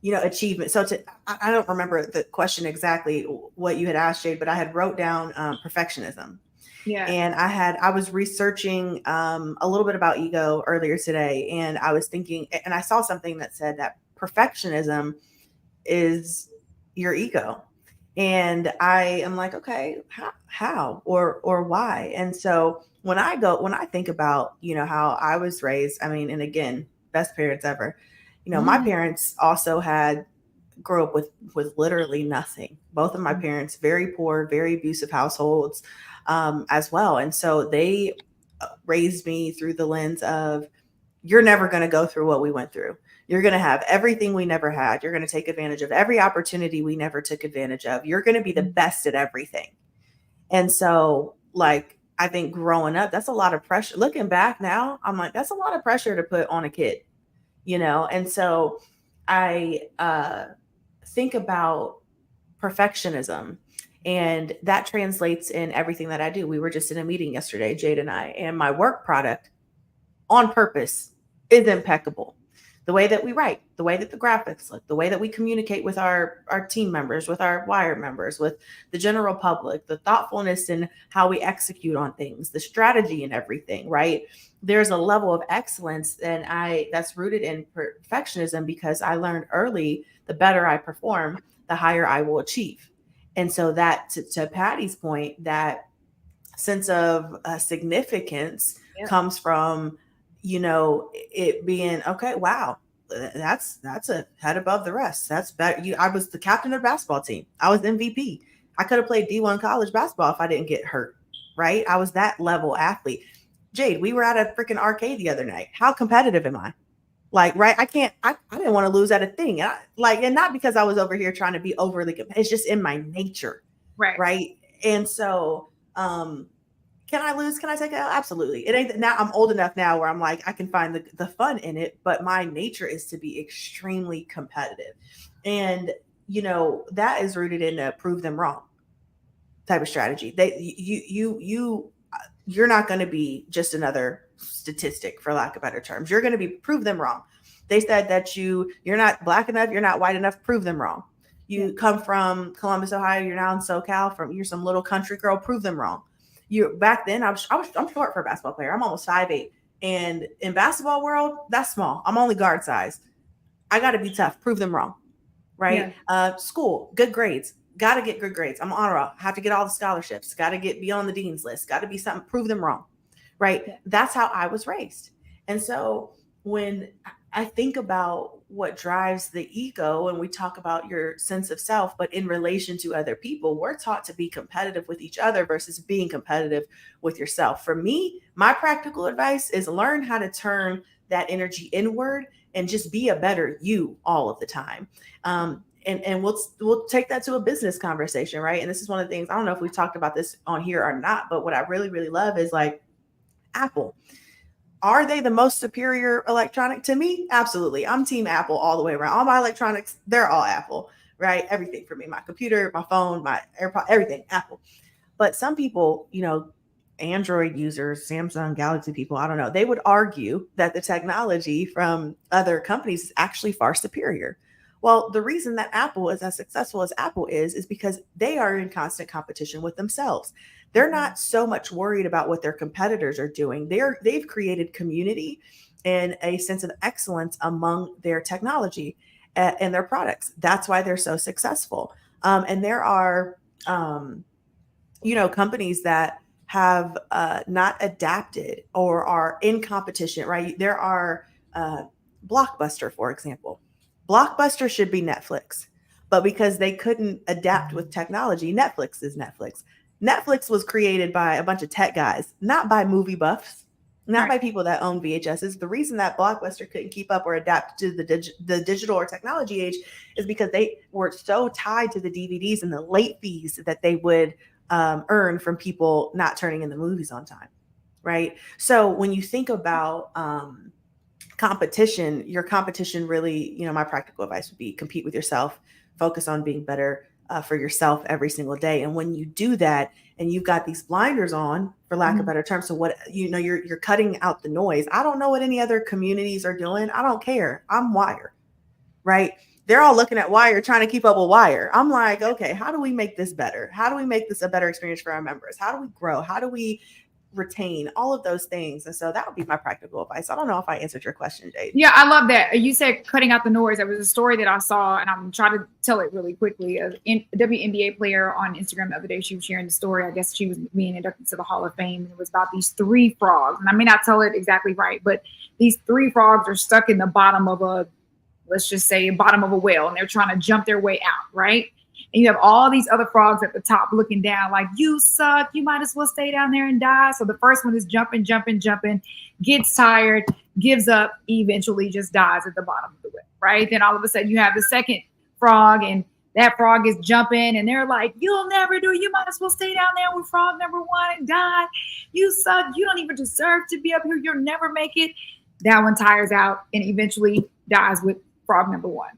achievement. So I don't remember the question exactly what you had asked, Jade, but I had wrote down perfectionism. Yeah. And I was researching a little bit about ego earlier today, and I was thinking, and I saw something that said that perfectionism is your ego. And I am like, okay, how or why? And so when I think about, how I was raised, I mean, and again, best parents ever, my parents also grew up with literally nothing. Both of my parents, very poor, very abusive households, as well. And so they raised me through the lens of, you're never going to go through what we went through. You're going to have everything we never had. You're going to take advantage of every opportunity we never took advantage of. You're going to be the best at everything. And so, like, I think growing up, that's a lot of pressure. Looking back now, I'm like, that's a lot of pressure to put on a kid, And so I think about perfectionism, and that translates in everything that I do. We were just in a meeting yesterday, Jade and I, and my work product on purpose is impeccable. The way that we write, the way that the graphics look, the way that we communicate with our team members, with our wire members, with the general public, the thoughtfulness in how we execute on things, the strategy and everything, right? There's a level of excellence that's rooted in perfectionism, because I learned early, the better I perform, the higher I will achieve. And so that to Patty's point, that sense of significance comes from, it being, okay, wow, that's a head above the rest. That's better. I was the captain of the basketball team. I was MVP. I could have played D1 college basketball if I didn't get hurt, right? I was that level athlete. Jade, we were at a freaking arcade the other night. How competitive am I? Like, right? I didn't want to lose at a thing. And not because I was over here trying to be overly competitive. It's just in my nature. Right. Right. And so, can I lose? Can I take it out? Absolutely. It ain't now. I'm old enough now where I'm like, I can find the fun in it, but my nature is to be extremely competitive. And, that is rooted in a prove them wrong type of strategy. You're not going to be just another statistic, for lack of better terms. You're going to be prove them wrong. They said that you're not black enough. You're not white enough. Prove them wrong. You come from Columbus, Ohio. You're now in SoCal. You're some little country girl. Prove them wrong. Back then I'm short for a basketball player. I'm almost 5'8", and in basketball world, that's small. I'm only guard size. I got to be tough. Prove them wrong, right? Yeah. School, good grades. Got to get good grades. I'm honor roll. Have to get all the scholarships. Got to be on the dean's list. Got to be something. Prove them wrong, right? Yeah. That's how I was raised. And so when I think about what drives the ego, and we talk about your sense of self, but in relation to other people, we're taught to be competitive with each other versus being competitive with yourself. For me, my practical advice is learn how to turn that energy inward and just be a better you all of the time. And we'll take that to a business conversation, right? And this is one of the things, I don't know if we've talked about this on here or not, but what I really, really love is like Apple. Are they the most superior electronic to me? Absolutely. I'm team Apple all the way around. All my electronics, they're all Apple, right? Everything for me, my computer, my phone, my AirPod, everything, Apple. But some people, Android users, Samsung, Galaxy people, I don't know, they would argue that the technology from other companies is actually far superior. Well, the reason that Apple is as successful as Apple is because they are in constant competition with themselves. They're not so much worried about what their competitors are doing. They've created community and a sense of excellence among their technology and their products. That's why they're so successful. And there are, companies that have not adapted or are in competition, right? There are Blockbuster, for example. Blockbuster should be Netflix, but because they couldn't adapt with technology, Netflix is Netflix. Netflix was created by a bunch of tech guys, not by movie buffs, not Right. by people that own VHSs. The reason that Blockbuster couldn't keep up or adapt to the digital or technology age is because they were so tied to the DVDs and the late fees that they would earn from people not turning in the movies on time, right? So when you think about competition, your competition really, my practical advice would be compete with yourself, focus on being better for yourself every single day. And when you do that, and you've got these blinders on, for lack of better terms, so what you're cutting out the noise. I don't know what any other communities are doing. I don't care. I'm Wire, right? They're all looking at Wire, trying to keep up with Wire. I'm like, okay, how do we make this better? How do we make this a better experience for our members? How do we grow? How do we retain all of those things? And so that would be my practical advice. I don't know if I answered your question, Jade. Yeah, I love that. You said cutting out the noise. There was a story that I saw, and I'm trying to tell it really quickly. A WNBA player on Instagram the other day, she was sharing the story. I guess she was being inducted to the Hall of Fame, and it was about these 3 frogs. And I may not tell it exactly right, but these 3 frogs are stuck in the bottom of a, let's just say, bottom of a well, and they're trying to jump their way out, right? And you have all these other frogs at the top looking down like, you suck. You might as well stay down there and die. So the first one is jumping, gets tired, gives up, eventually just dies at the bottom of the well, right? Then all of a sudden you have the second frog, and that frog is jumping, and they're like, you'll never do. You might as well stay down there with frog number 1 and die. You suck. You don't even deserve to be up here. You'll never make it. That one tires out and eventually dies with frog number 1.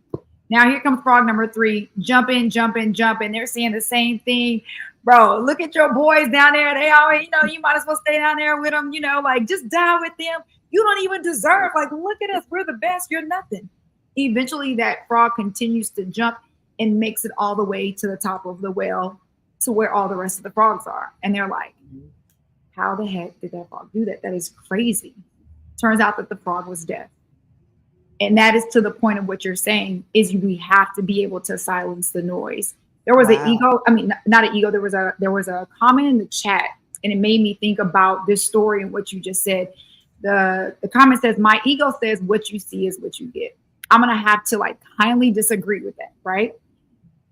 Now here comes frog number 3, jumping. They're saying the same thing. Bro, look at your boys down there. They always, you might as well stay down there with them, like just die with them. You don't even deserve, like, look at us. We're the best. You're nothing. Eventually that frog continues to jump and makes it all the way to the top of the well to where all the rest of the frogs are. And they're like, how the heck did that frog do that? That is crazy. Turns out that the frog was deaf. And that is to the point of what you're saying is we have to be able to silence the noise. There was an ego. I mean, not an ego. There was a comment in the chat, and it made me think about this story and what you just said. The comment says, my ego says what you see is what you get. I'm going to have to kindly disagree with that, right?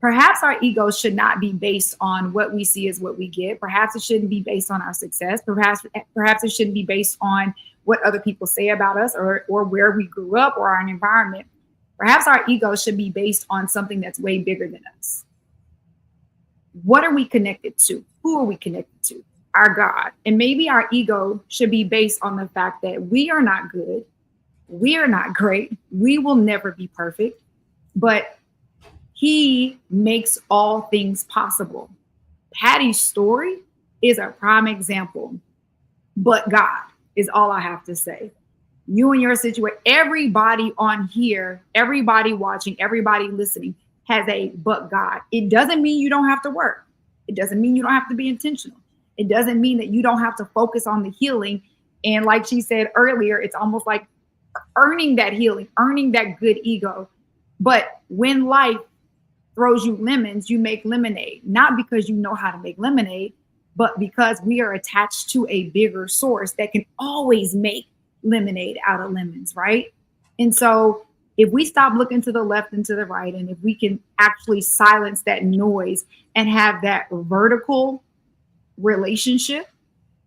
Perhaps our ego should not be based on what we see is what we get. Perhaps it shouldn't be based on our success. Perhaps it shouldn't be based on what other people say about us or where we grew up or our environment. Perhaps our ego should be based on something that's way bigger than us. What are we connected to? Who are we connected to? Our God. And maybe our ego should be based on the fact that we are not good. We are not great. We will never be perfect, but He makes all things possible. Patty's story is a prime example, but God is all I have to say. You and your situation, everybody on here, everybody watching, everybody listening has a but God. It doesn't mean you don't have to work. It doesn't mean you don't have to be intentional. It doesn't mean that you don't have to focus on the healing. And like she said earlier, it's almost like earning that healing, earning that good ego. But when life throws you lemons, you make lemonade, not because you know how to make lemonade, but because we are attached to a bigger source that can always make lemonade out of lemons, right? And so if we stop looking to the left and to the right, and if we can actually silence that noise and have that vertical relationship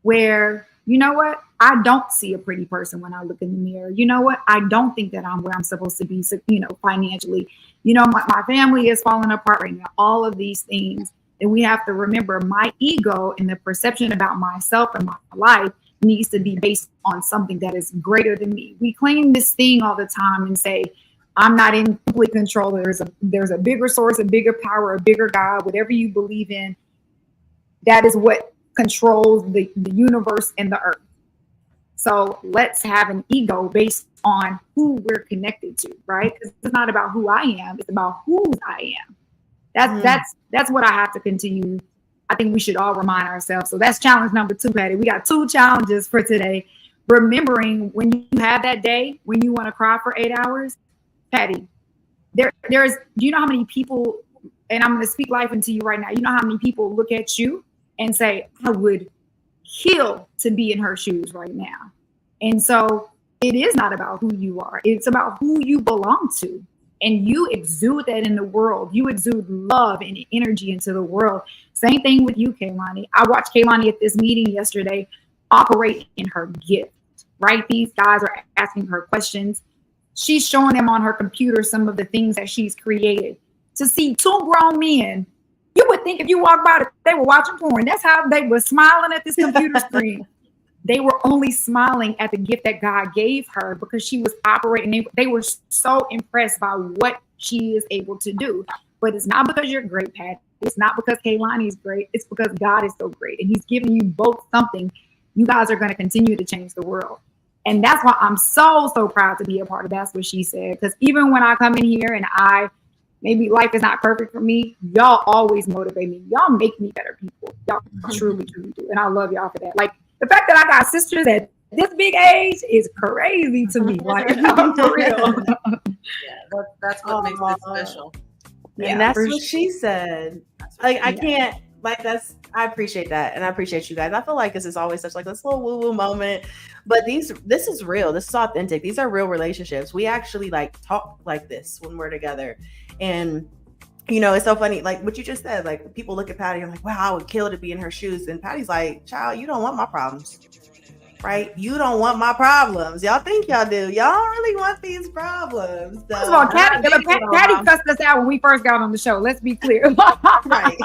where, you know what, I don't see a pretty person when I look in the mirror. You know what, I don't think that I'm where I'm supposed to be, financially. My family is falling apart right now. All of these things. And we have to remember my ego and the perception about myself and my life needs to be based on something that is greater than me. We claim this thing all the time and say, I'm not in complete control. There's a bigger source, a bigger power, a bigger God, whatever you believe in. That is what controls the universe and the earth. So let's have an ego based on who we're connected to, right? Because it's not about who I am. It's about whose I am. That's what I have to continue. I think we should all remind ourselves. So that's challenge number 2, Patty. We got 2 challenges for today. Remembering when you have that day when you want to cry for 8 hours, Patty, do you know how many people, and I'm going to speak life into you right now. You know how many people look at you and say, I would kill to be in her shoes right now. And so it is not about who you are. It's about who you belong to. And you exude that in the world. You exude love and energy into the world. Same thing with you, Kaylani. I watched Kaylani at this meeting yesterday operate in her gift. right? These guys are asking her questions. She's showing them on her computer some of the things that she's created. To see two grown men, you would think if you walked by, they were watching porn. That's how they were smiling at this computer screen. They were only smiling at the gift that God gave her because she was operating. They were so impressed by what she is able to do. But it's not because you're great, Pat. It's not because Kaylani is great. It's because God is so great. And he's giving you both something. You guys are going to continue to change the world. And that's why I'm so, so proud to be a part of That's What She Said. Because even when I come in here and maybe life is not perfect for me, y'all always motivate me. Y'all make me better people. Y'all truly, truly do. And I love y'all for that. Like, the fact that I got sisters at this big age is crazy to me. Like, for real. Yeah, that's what makes it special. And that's what she said. Like, I can't, like, I appreciate that. And I appreciate you guys. I feel like this is always such like this little woo-woo moment. But this is real. This is authentic. These are real relationships. We actually like talk like this when we're together. And you know, it's so funny, like what you just said, like people look at Patty and like, wow, I would kill to be in her shoes. And Patty's like, child, you don't want my problems, right? You don't want my problems. Y'all think y'all do. Y'all don't really want these problems. So, first of all, Patty cussed us out when we first got on the show. Let's be clear. Right.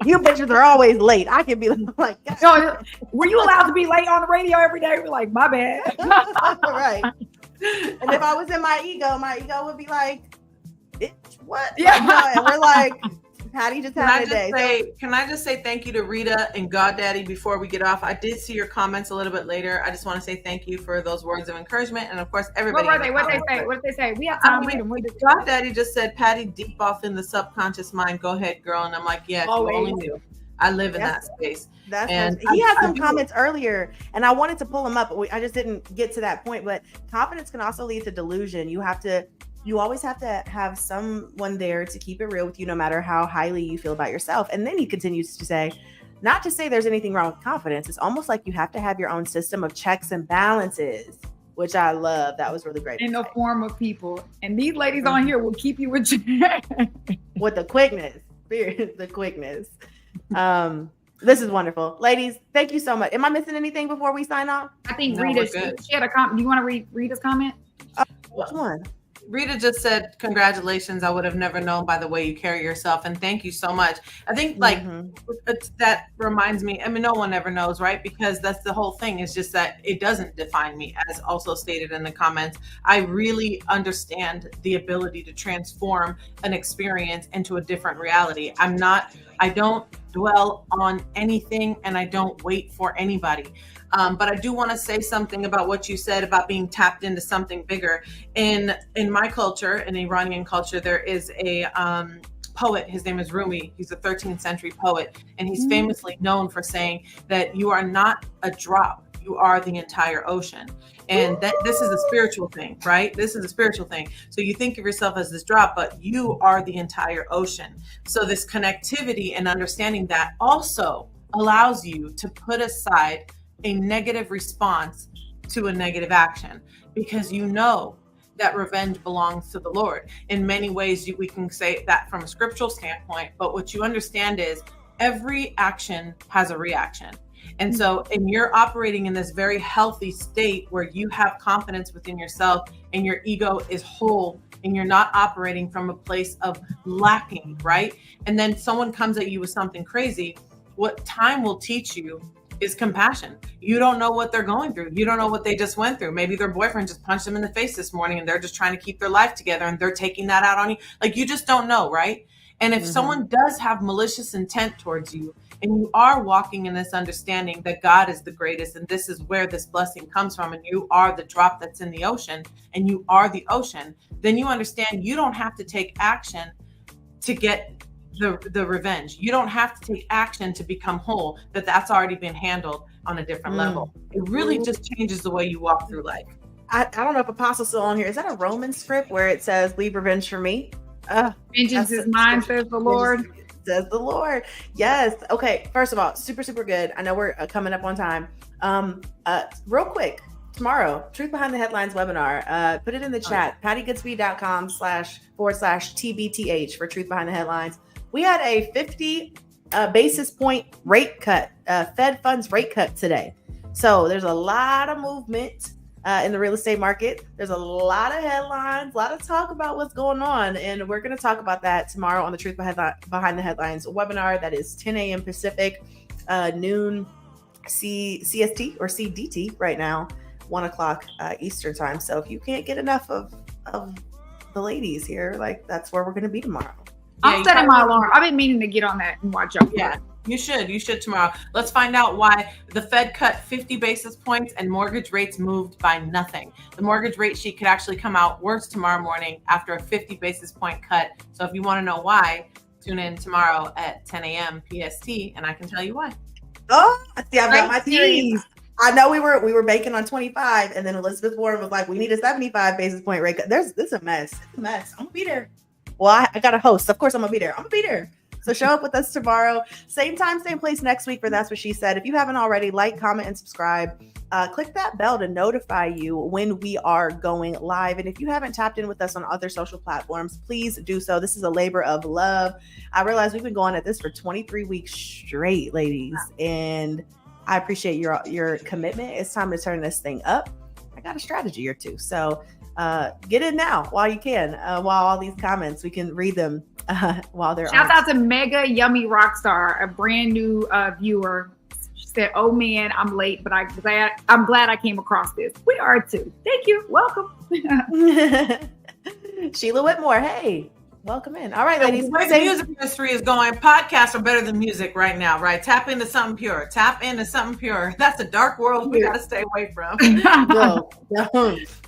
You bitches are always late. I can be like, no, were you allowed to be late on the radio every day? We're like, my bad. Right. And if I was in my ego would be like, what? Yeah. And we're like, Patty just had a day. Can I just say thank you to Rita and GodDaddy before we get off? I did see your comments a little bit later. I just want to say thank you for those words of encouragement. And of course, everybody. What did they say? We have time to read them. GodDaddy just said, Patty, deep off in the subconscious mind. Go ahead, girl. And I'm like, yeah, if you only knew. I live in that space. He had some comments earlier, and I wanted to pull him up, but I just didn't get to that point. But confidence can also lead to delusion. You always have to have someone there to keep it real with you, no matter how highly you feel about yourself. And then he continues to say, not to say there's anything wrong with confidence. It's almost like you have to have your own system of checks and balances, which I love. That was really great. In the form of people. And these ladies on here will keep you with the quickness. The quickness. This is wonderful. Ladies, thank you so much. Am I missing anything before we sign off? I think Rita, she had a comment. Do you want to read Rita's comment? Which one? Rita just said, congratulations. I would have never known by the way you carry yourself. And thank you so much. I think that reminds me, I mean, no one ever knows, right? Because that's the whole thing. It's just that it doesn't define me, as also stated in the comments. I really understand the ability to transform an experience into a different reality. I don't dwell on anything, and I don't wait for anybody. But I do want to say something about what you said about being tapped into something bigger. In my culture, in Iranian culture, there is a poet. His name is Rumi. He's a 13th century poet, and he's famously known for saying that you are not a drop, you are the entire ocean. And that this is a spiritual thing, right? This is a spiritual thing. So you think of yourself as this drop, but you are the entire ocean. So this connectivity and understanding that also allows you to put aside a negative response to a negative action, because you know that revenge belongs to the Lord. In many ways, we can say that from a scriptural standpoint, but what you understand is every action has a reaction. And so, and you're operating in this very healthy state where you have confidence within yourself and your ego is whole and you're not operating from a place of lacking, right? And then someone comes at you with something crazy. What time will teach you is compassion. You don't know what they're going through. You don't know what they just went through. Maybe their boyfriend just punched them in the face this morning and they're just trying to keep their life together and they're taking that out on you. Like, you just don't know, right? And if someone does have malicious intent towards you and you are walking in this understanding that God is the greatest and this is where this blessing comes from and you are the drop that's in the ocean and you are the ocean, then you understand you don't have to take action to get the revenge. You don't have to take action to become whole, that's already been handled on a different level. It really just changes the way you walk through life. I don't know if Apostle's still on here. Is that a Roman script where it says, leave revenge for me? Vengeance is mine, says the Lord. Says the Lord. Yes. Okay. First of all, super, super good. I know we're coming up on time. Real quick, tomorrow, Truth Behind the Headlines webinar. Put it in the chat. PattyGoodspeed.com//TBTH for Truth Behind the Headlines. We had a 50 basis point rate cut, Fed funds rate cut today. So there's a lot of movement. in the real estate market. There's a lot of headlines, a lot of talk about what's going on. And we're going to talk about that tomorrow on the Truth Behind the Headlines webinar. That is 10 a.m. Pacific, noon CST or CDT right now, 1 o'clock Eastern time. So if you can't get enough of the ladies here, like that's where we're going to be tomorrow. I'm setting my alarm. I've been meaning to get on that and watch out. Yeah, you should tomorrow. Let's find out why the Fed cut 50 basis points and mortgage rates moved by nothing. The mortgage rate sheet could actually come out worse tomorrow morning after a 50 basis point cut. So if you want to know why, tune in tomorrow at 10 a.m. PST, and I can tell you why. Oh, see, I've got my theories. I know we were banking on 25, and then Elizabeth Warren was like, "We need a 75 basis point rate cut." This is a mess. It's a mess. I'm gonna be there. Well, I got a host. Of course, I'm gonna be there. I'm gonna be there. So show up with us tomorrow. Same time, same place next week for That's What She Said. If you haven't already, like, comment, and subscribe. Click that bell to notify you when we are going live. And if you haven't tapped in with us on other social platforms, please do so. This is a labor of love. I realize we've been going at this for 23 weeks straight, ladies. And I appreciate your commitment. It's time to turn this thing up. I got a strategy or two. So get in now while you can, while all these comments, we can read them while they're Shout out to Mega Yummy Rockstar, a brand new viewer. She said, "Oh man, I'm late, but I'm glad I came across this." We are too. Thank you. Welcome. Sheila Whitmore, hey. Welcome in. All right, ladies. The way the music industry is going, podcasts are better than music right now, right? Tap into something pure. Tap into something pure. That's a dark world we got to stay away from. No,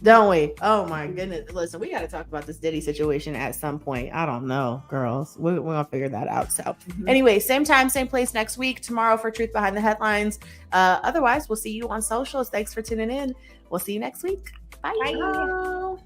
don't we? Oh my goodness. Listen, we got to talk about this Diddy situation at some point. I don't know, girls. We're going to figure that out. So anyway, same time, same place next week, tomorrow for Truth Behind the Headlines. Otherwise, we'll see you on socials. Thanks for tuning in. We'll see you next week. Bye. Bye.